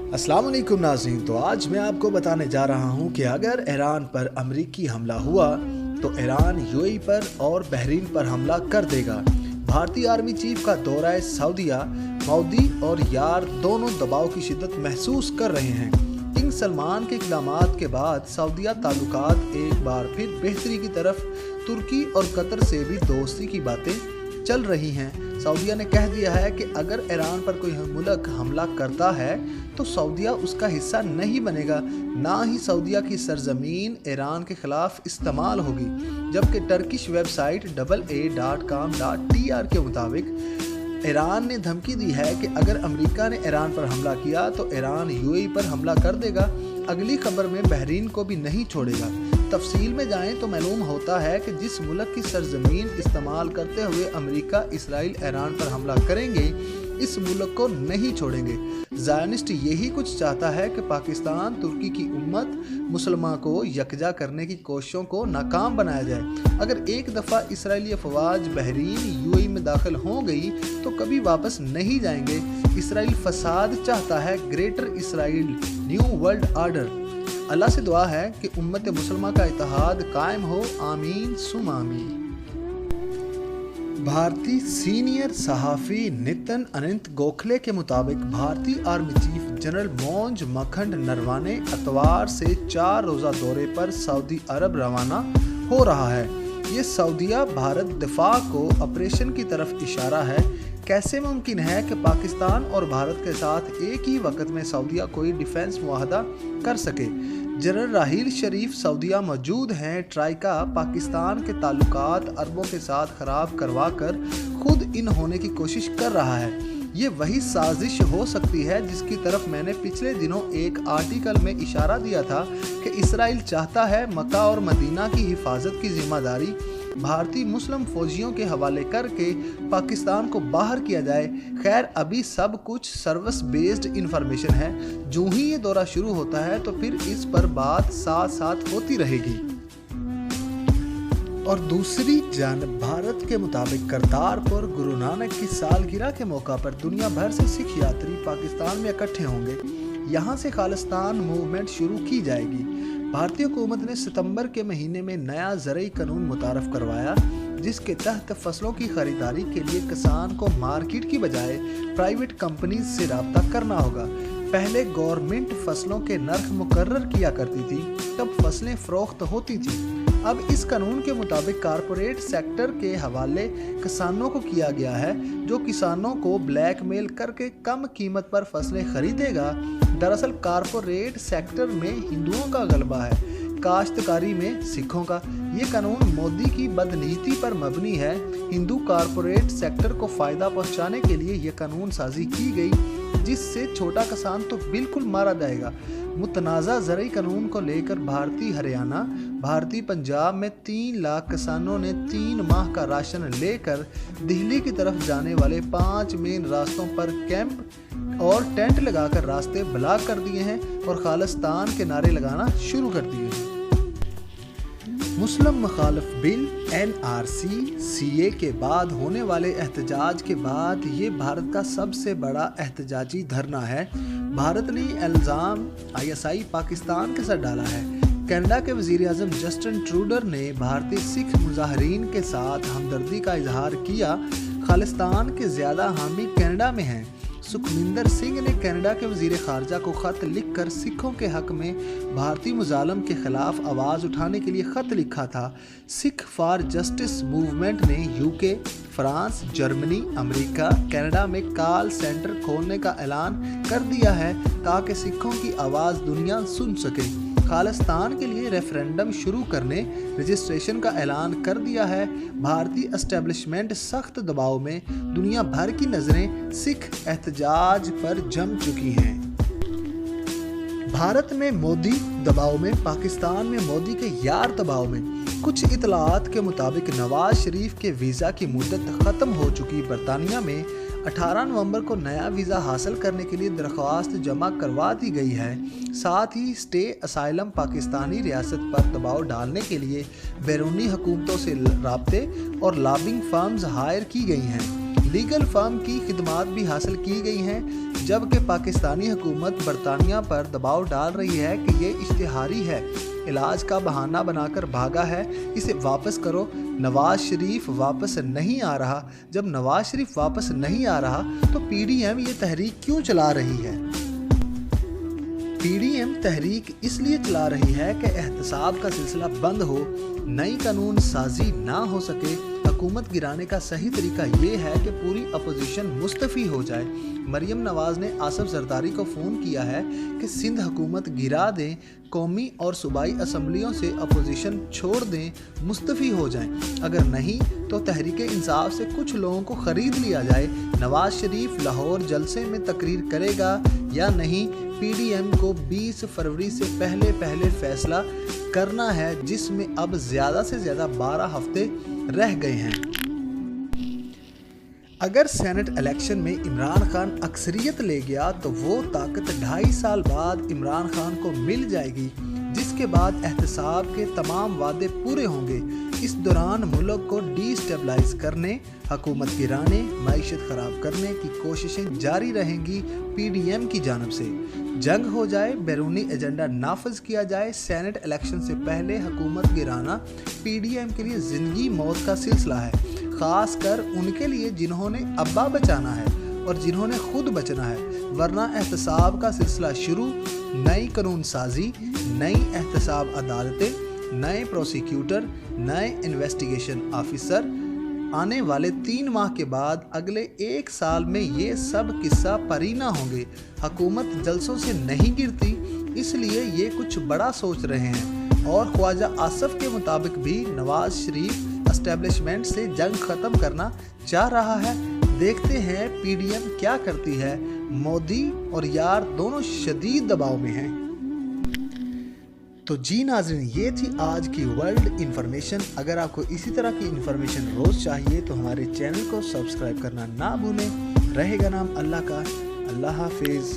अस्सलाम वालेकुम नाज़रीन। तो आज मैं आपको बताने जा रहा हूँ कि अगर ईरान पर अमेरिकी हमला हुआ तो ईरान यूएई पर और बहरीन पर हमला कर देगा। भारतीय आर्मी चीफ का दौरा सऊदीया, मोदी और यार दोनों दबाव की शिद्दत महसूस कर रहे हैं। किंग सलमान के इक़दामात के बाद सऊदीया ताल्लुकात एक बार फिर बेहतरी की तरफ। तुर्की और कतर से भी दोस्ती की बातें चल रही हैं। सऊदीया ने कह दिया है कि अगर ईरान पर कोई मुल्क हमला करता है तो सऊदीया उसका हिस्सा नहीं बनेगा, ना ही सऊदीया की सरजमीन ईरान के खिलाफ इस्तेमाल होगी। जबकि टर्किश वेबसाइट AA.com.tr के मुताबिक ईरान ने धमकी दी है कि अगर अमेरिका ने ईरान पर हमला किया तो ईरान यूएई पर हमला कर देगा। अगली खबर में बहरीन को भी नहीं छोड़ेगा। तफसील में जाएं तो मालूम होता है कि जिस मुल्क की सरजमीन इस्तेमाल करते हुए अमेरिका इसराइल ईरान पर हमला करेंगे, इस मुल्क को नहीं छोड़ेंगे। ज़ायनिस्ट यही कुछ चाहता है कि पाकिस्तान तुर्की की उम्मत मुसलमान को यकजा करने की कोशिशों को नाकाम बनाया जाए। अगर एक दफ़ा इसराइली अफवाज बहरीन यूएई में दाखिल हो गई तो कभी वापस नहीं जाएंगे। इसराइल फसाद चाहता है, greater Israel new world order. अल्लाह से दुआ है कि उम्मत मुसलमान का इत्तेहाद कायम हो, आमीन सुम आमीन। भारतीय सीनियर सहाफ़ी नितिन अनंत गोखले के मुताबिक भारतीय army chief general मोंज Makhand Naravane इतवार से 4 रोज़ा दौरे पर सऊदी अरब रवाना हो रहा है। ये सऊदीया भारत दिफा को ऑपरेशन की तरफ इशारा है। कैसे मुमकिन है कि पाकिस्तान और भारत के साथ एक ही वक्त में सऊदीया कोई डिफेंस मुआहदा कर सके। जनरल राहील शरीफ सऊदीया मौजूद हैं। ट्राइका पाकिस्तान के ताल्लुकात अरबों के साथ ख़राब करवा कर खुद इन होने की कोशिश कर रहा है। ये वही साजिश हो सकती है जिसकी तरफ मैंने पिछले दिनों एक आर्टिकल में इशारा दिया था कि इसराइल चाहता है मक्का और मदीना की हिफाजत की जिम्मेदारी भारतीय मुस्लिम फौजियों के हवाले करके पाकिस्तान को बाहर किया जाए। खैर, अभी सब कुछ सर्विस बेस्ड इंफॉर्मेशन है। जो ही ये दौरा शुरू होता है तो फिर इस पर बात साथ साथ होती रहेगी। और दूसरी जानब भारत के मुताबिक करतारपुर गुरु नानक की सालगिरह के मौका पर दुनिया भर से सिख यात्री पाकिस्तान में इकट्ठे होंगे। यहाँ से खालिस्तान मूवमेंट शुरू की जाएगी। भारतीय हुकूमत ने सितंबर के महीने में नया ज़रई कानून मुतारफ़ करवाया, जिसके तहत फसलों की खरीदारी के लिए किसान को मार्केट की बजाय प्राइवेट कंपनी से रब्ता करना होगा। पहले गवर्नमेंट फसलों के नर्ख मुकर्रर किया करती थी, तब फसलें फ़रोख्त होती थी। अब इस कानून के मुताबिक कारपोरेट सेक्टर के हवाले किसानों को किया गया है, जो किसानों को ब्लैकमेल करके कम कीमत पर फसलें खरीदेगा। दरअसल कारपोरेट सेक्टर में हिंदुओं का गलबा है, काश्तकारी में सिखों का। ये कानून मोदी की बदनीति पर मबनी है। हिंदू कारपोरेट सेक्टर को फ़ायदा पहुंचाने के लिए ये कानून साजी की गई, जिससे छोटा किसान तो बिल्कुल मारा जाएगा। मुतनाज़ा ज़रई कानून को लेकर भारतीय हरियाणा, भारतीय पंजाब में 3 लाख किसानों ने 3 माह का राशन लेकर दिल्ली की तरफ जाने वाले 5 मेन रास्तों पर कैंप और टेंट लगाकर रास्ते ब्लॉक कर दिए हैं और खालिस्तान के नारे लगाना शुरू कर दिए हैं। मुस्लिम मुखालिफ बिल NRC CA के बाद होने वाले एहतजाज के बाद ये भारत का सबसे बड़ा एहतजाजी धरना है। भारत ने इल्ज़ाम ISI पाकिस्तान के साथ डाला है। कनाडा के वज़ीर-ए-आज़म जस्टिन ट्रूडो ने भारतीय सिख मुजाहिरीन के साथ हमदर्दी का इजहार किया। खालिस्तान के ज़्यादा हामी कनाडा में हैं। सुखविंदर सिंह ने कनाडा के वज़ीर ख़ारजा को ख़त लिखकर सिखों के हक़ में भारतीय मुज़ालम के ख़िलाफ़ आवाज़ उठाने के लिए ख़त लिखा था। सिख फॉर जस्टिस मूवमेंट ने UK, France, Germany, America, Canada में कॉल सेंटर खोलने का ऐलान कर दिया है ताकि सिखों की आवाज़ दुनिया सुन सके। खालिस्तान के लिए रेफरेंडम शुरू करने रजिस्ट्रेशन का ऐलान कर दिया है। भारतीय एस्टेब्लिशमेंट सख्त दबाव में, दुनिया भर की नज़रें सिख एहतजाज पर जम चुकी हैं। भारत में मोदी दबाव में, पाकिस्तान में मोदी के यार दबाव में। कुछ इतलात के मुताबिक नवाज शरीफ के वीज़ा की मुद्दत ख़त्म हो चुकी। बरतानिया में 18 नवंबर को नया वीज़ा हासिल करने के लिए दरख्वास्त जमा करवा दी गई है। साथ ही स्टे असाइलम पाकिस्तानी रियासत पर दबाव डालने के लिए बैरूनी हुकूमतों से राब्ते और लॉबिंग फर्म्स हायर की गई हैं। लीगल फर्म की खिदमात भी हासिल की गई हैं। जबकि पाकिस्तानी हुकूमत बरतानिया पर दबाव डाल रही है कि ये इश्तिहारी है, इलाज का बहाना बनाकर भागा है, इसे वापस करो। नवाज शरीफ वापस नहीं आ रहा। जब नवाज शरीफ वापस नहीं आ रहा तो पीडीएम ये तहरीक क्यों चला रही है? पीडीएम तहरीक इसलिए चला रही है कि एहतसाब का सिलसिला बंद हो, नई कानून साजी ना हो सके। हुकूमत गिराने का सही तरीका ये है कि पूरी अपोजिशन मुस्तफ़ी हो जाए। मरियम नवाज ने आसिफ जरदारी को फ़ोन किया है कि सिंध हुकूमत गिरा दें, कौमी और सूबाई असम्बलियों से अपोजिशन छोड़ दें, मुस्तफ़ी हो जाएं। अगर नहीं तो तहरीक इंसाफ से कुछ लोगों को ख़रीद लिया जाए। नवाज शरीफ लाहौर जलसे में तकरीर करेगा या नहीं? पीडीएम को 20 फरवरी से पहले फैसला करना है, जिसमें अब ज़्यादा से ज़्यादा 12 हफ्ते रह गए हैं। अगर सेनेट इलेक्शन में इमरान खान अक्सरियत ले गया तो वो ताकत 2.5 साल बाद इमरान खान को मिल जाएगी, जिसके बाद एहतसाब के तमाम वादे पूरे होंगे। इस दौरान मुल्क को डिस्टेबलाइज करने, हुकूमत गिराने, मईशत ख़राब करने की कोशिशें जारी रहेंगी पीडीएम की जानिब से। जंग हो जाए, बैरूनी एजेंडा नाफज किया जाए, सेनेट इलेक्शन से पहले हुकूमत गिराना पीडीएम के लिए ज़िंदगी मौत का सिलसिला है, ख़ास कर उनके लिए जिन्होंने अब्बा बचाना है और जिन्होंने खुद बचना है। वरना एहतसाब का सिलसिला शुरू, नई कानून साजी, नई एहतसाब अदालतें, नए प्रोसिक्यूटर, नए इन्वेस्टिगेशन ऑफिसर। आने वाले 3 माह के बाद अगले 1 साल में ये सब किस्सा परीना होंगे। हुकूमत जलसों से नहीं गिरती, इसलिए ये कुछ बड़ा सोच रहे हैं। और ख्वाजा आसिफ के मुताबिक भी नवाज शरीफ एस्टेब्लिशमेंट से जंग ख़त्म करना चाह रहा है। देखते हैं पीडीएम क्या करती है। मोदी और यार दोनों शदीद दबाव में हैं। तो जी नाज़रीन, ये थी आज की वर्ल्ड इन्फॉर्मेशन। अगर आपको इसी तरह की इन्फॉर्मेशन रोज़ चाहिए तो हमारे चैनल को सब्सक्राइब करना ना भूलें। रहेगा नाम अल्लाह का। अल्लाह हाफिज़।